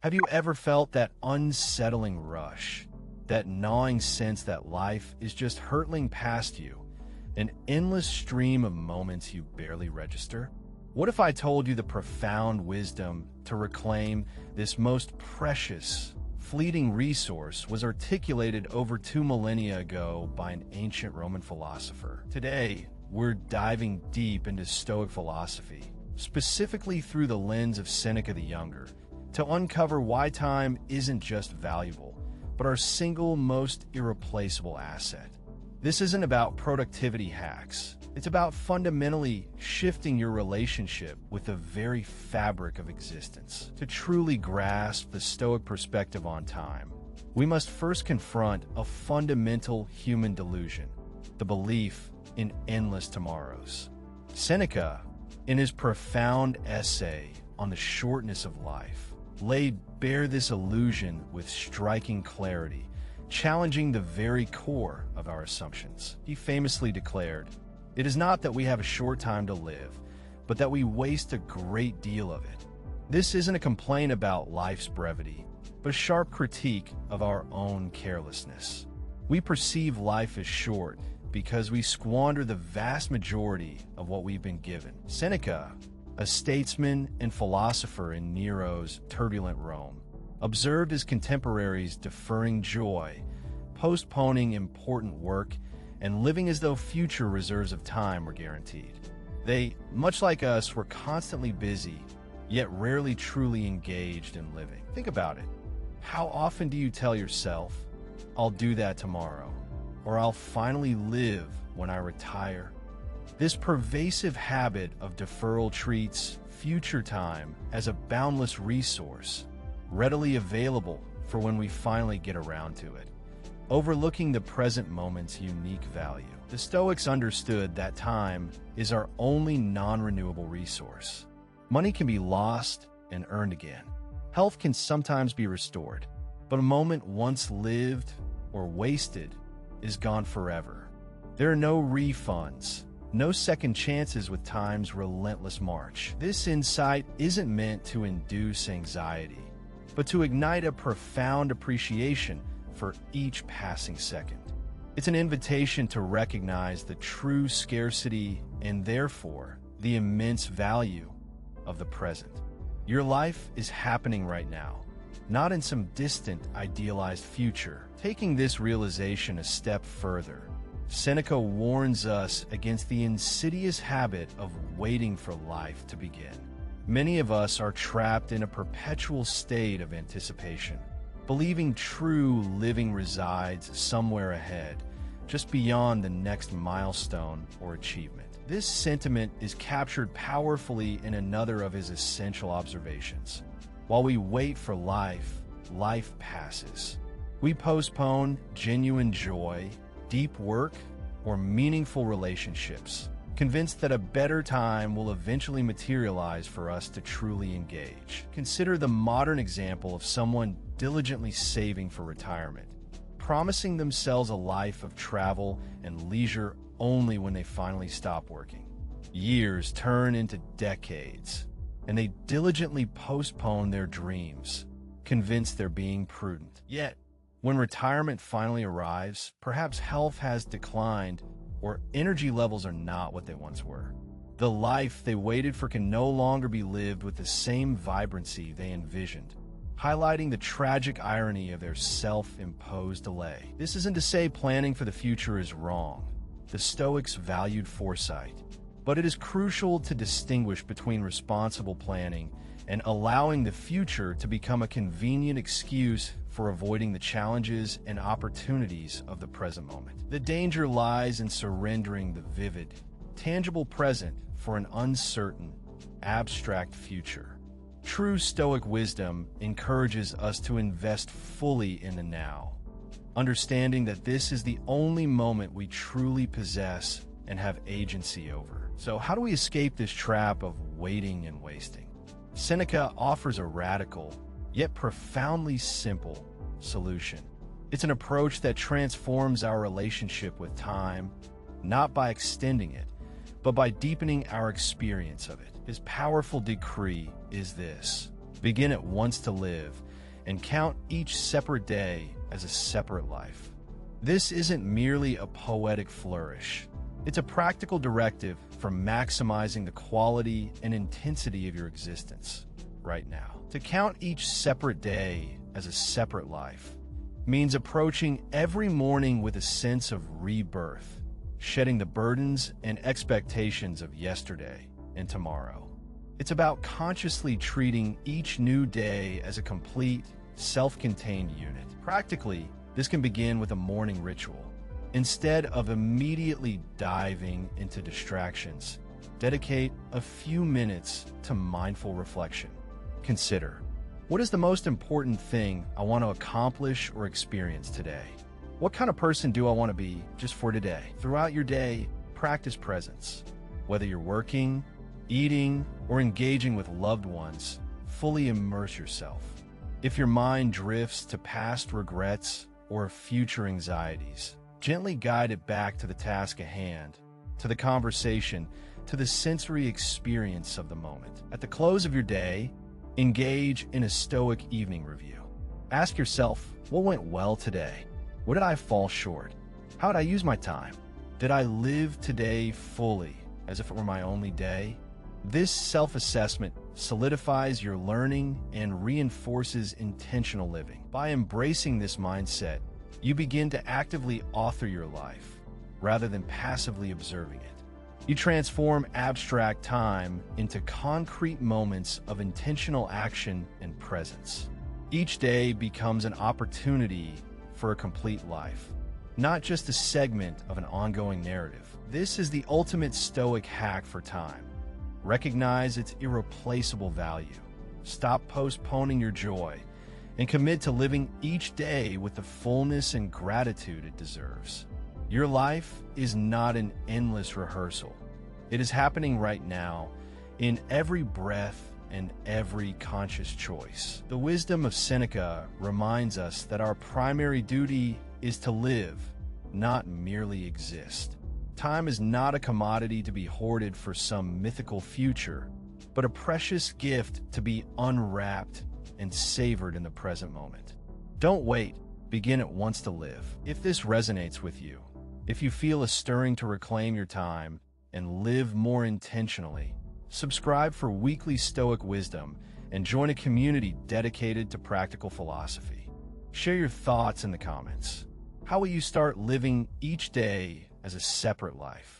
Have you ever felt that unsettling rush, that gnawing sense that life is just hurtling past you, an endless stream of moments you barely register? What if I told you the profound wisdom to reclaim this most precious, fleeting resource was articulated over 2 millennia ago by an ancient Roman philosopher? Today, we're diving deep into Stoic philosophy, specifically through the lens of Seneca the Younger, to uncover why time isn't just valuable, but our single most irreplaceable asset. This isn't about productivity hacks. It's about fundamentally shifting your relationship with the very fabric of existence. To truly grasp the Stoic perspective on time, we must first confront a fundamental human delusion, the belief in endless tomorrows. Seneca, in his profound essay on the shortness of life, laid bare this illusion with striking clarity, challenging the very core of our assumptions. He famously declared, "It is not that we have a short time to live, but that we waste a great deal of it." This isn't a complaint about life's brevity, but a sharp critique of our own carelessness. We perceive life as short because we squander the vast majority of what we've been given. Seneca, a statesman and philosopher in Nero's turbulent Rome, observed his contemporaries deferring joy, postponing important work, and living as though future reserves of time were guaranteed. They, much like us, were constantly busy, yet rarely truly engaged in living. Think about it. How often do you tell yourself, "I'll do that tomorrow," or "I'll finally live when I retire"? This pervasive habit of deferral treats future time as a boundless resource, readily available for when we finally get around to it, overlooking the present moment's unique value. The Stoics understood that time is our only non-renewable resource. Money can be lost and earned again. Health can sometimes be restored, but a moment once lived or wasted is gone forever. There are no refunds, no second chances with time's relentless march. This insight isn't meant to induce anxiety, but to ignite a profound appreciation for each passing second. It's an invitation to recognize the true scarcity and therefore the immense value of the present. Your life is happening right now, not in some distant, idealized future. Taking this realization a step further, Seneca warns us against the insidious habit of waiting for life to begin. Many of us are trapped in a perpetual state of anticipation, believing true living resides somewhere ahead, just beyond the next milestone or achievement. This sentiment is captured powerfully in another of his essential observations. While we wait for life, life passes. We postpone genuine joy, deep work, or meaningful relationships, convinced that a better time will eventually materialize for us to truly engage. Consider the modern example of someone diligently saving for retirement, promising themselves a life of travel and leisure only when they finally stop working. Years turn into decades, and they diligently postpone their dreams, convinced they're being prudent. Yet, when retirement finally arrives, perhaps health has declined or energy levels are not what they once were. The life they waited for can no longer be lived with the same vibrancy they envisioned, highlighting the tragic irony of their self-imposed delay. This isn't to say planning for the future is wrong. The Stoics valued foresight, but it is crucial to distinguish between responsible planning and allowing the future to become a convenient excuse for avoiding the challenges and opportunities of the present moment. The danger lies in surrendering the vivid, tangible present for an uncertain, abstract future. True Stoic wisdom encourages us to invest fully in the now, understanding that this is the only moment we truly possess and have agency over. So how do we escape this trap of waiting and wasting? Seneca offers a radical, yet profoundly simple, solution. It's an approach that transforms our relationship with time, not by extending it, but by deepening our experience of it. His powerful decree is this: begin at once to live, and count each separate day as a separate life. This isn't merely a poetic flourish. It's a practical directive for maximizing the quality and intensity of your existence right now. To count each separate day as a separate life means approaching every morning with a sense of rebirth, shedding the burdens and expectations of yesterday and tomorrow. It's about consciously treating each new day as a complete, self-contained unit. Practically, this can begin with a morning ritual. Instead of immediately diving into distractions, dedicate a few minutes to mindful reflection. Consider, what is the most important thing I want to accomplish or experience today? What kind of person do I want to be just for today? Throughout your day, practice presence. Whether you're working, eating, or engaging with loved ones, fully immerse yourself. If your mind drifts to past regrets or future anxieties, gently guide it back to the task at hand, to the conversation, to the sensory experience of the moment. At the close of your day, engage in a Stoic evening review. Ask yourself, what went well today? What did I fall short? How did I use my time? Did I live today fully, as if it were my only day? This self-assessment solidifies your learning and reinforces intentional living. By embracing this mindset, you begin to actively author your life, rather than passively observing it. You transform abstract time into concrete moments of intentional action and presence. Each day becomes an opportunity for a complete life, not just a segment of an ongoing narrative. This is the ultimate Stoic hack for time. Recognize its irreplaceable value. Stop postponing your joy and commit to living each day with the fullness and gratitude it deserves. Your life is not an endless rehearsal. It is happening right now, in every breath and every conscious choice. The wisdom of Seneca reminds us that our primary duty is to live, not merely exist. Time is not a commodity to be hoarded for some mythical future, but a precious gift to be unwrapped and savored in the present moment. Don't wait, begin at once to live. If this resonates with you, if you feel a stirring to reclaim your time and live more intentionally, subscribe for weekly Stoic wisdom and join a community dedicated to practical philosophy. Share your thoughts in the comments. How will you start living each day as a separate life?